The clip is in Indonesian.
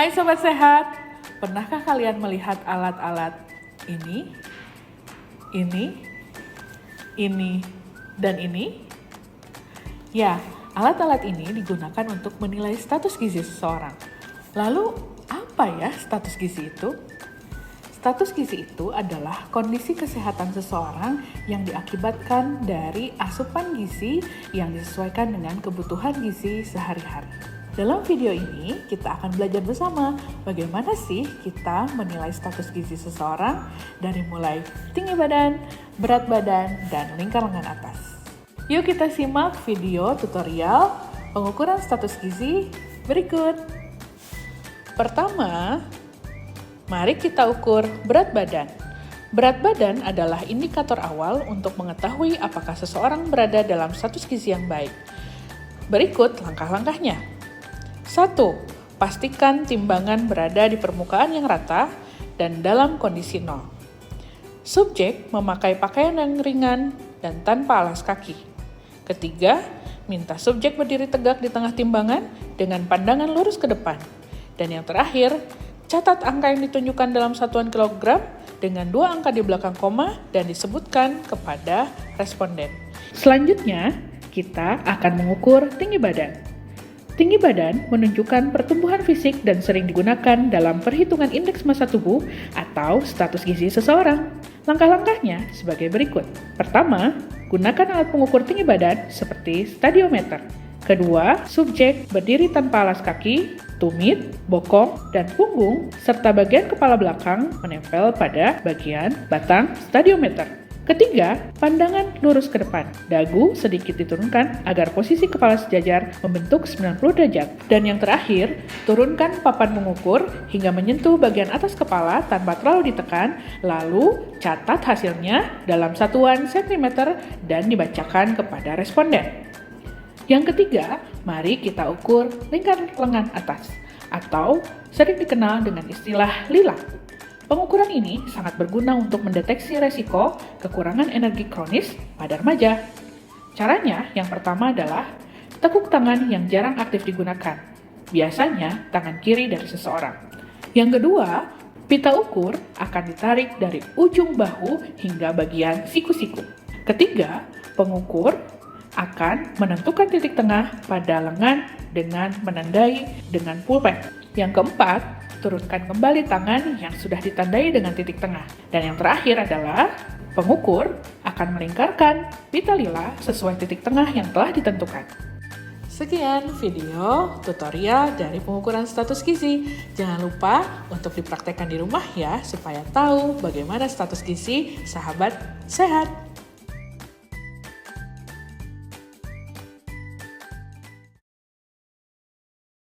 Hai Sobat Sehat, pernahkah kalian melihat alat-alat ini, dan ini? Ya, alat-alat ini digunakan untuk menilai status gizi seseorang. Lalu, apa ya status gizi itu? Status gizi itu adalah kondisi kesehatan seseorang yang diakibatkan dari asupan gizi yang disesuaikan dengan kebutuhan gizi sehari-hari. Dalam video ini, kita akan belajar bersama bagaimana sih kita menilai status gizi seseorang dari mulai tinggi badan, berat badan, dan lingkar lengan atas. Yuk kita simak video tutorial pengukuran status gizi berikut. Pertama, mari kita ukur berat badan. Berat badan adalah indikator awal untuk mengetahui apakah seseorang berada dalam status gizi yang baik. Berikut langkah-langkahnya. 1. Pastikan timbangan berada di permukaan yang rata dan dalam kondisi 0. Subjek memakai pakaian yang ringan dan tanpa alas kaki. Ketiga, minta subjek berdiri tegak di tengah timbangan dengan pandangan lurus ke depan. Dan yang terakhir, catat angka yang ditunjukkan dalam satuan kilogram dengan 2 angka di belakang koma dan disebutkan kepada responden. Selanjutnya, kita akan mengukur tinggi badan. Tinggi badan menunjukkan pertumbuhan fisik dan sering digunakan dalam perhitungan indeks massa tubuh atau status gizi seseorang. Langkah-langkahnya sebagai berikut. Pertama, gunakan alat pengukur tinggi badan seperti stadiometer. Kedua, subjek berdiri tanpa alas kaki, tumit, bokong, dan punggung, serta bagian kepala belakang menempel pada bagian batang stadiometer. Ketiga, pandangan lurus ke depan. Dagu sedikit diturunkan agar posisi kepala sejajar membentuk 90 derajat. Dan yang terakhir, turunkan papan mengukur hingga menyentuh bagian atas kepala tanpa terlalu ditekan, lalu catat hasilnya dalam satuan sentimeter dan dibacakan kepada responden. Yang ketiga, mari kita ukur lingkar lengan atas, atau sering dikenal dengan istilah lila. Pengukuran ini sangat berguna untuk mendeteksi resiko kekurangan energi kronis pada remaja. Caranya yang pertama adalah tekuk tangan yang jarang aktif digunakan, biasanya tangan kiri dari seseorang. Yang kedua, pita ukur akan ditarik dari ujung bahu hingga bagian siku-siku. Ketiga, pengukur akan menentukan titik tengah pada lengan dengan menandai dengan pulpen. Yang keempat, turunkan kembali tangan yang sudah ditandai dengan titik tengah. Dan yang terakhir adalah pengukur akan melingkarkan pita lila sesuai titik tengah yang telah ditentukan. Sekian video tutorial dari pengukuran status gizi. Jangan lupa untuk dipraktekkan di rumah ya, supaya tahu bagaimana status gizi sahabat sehat.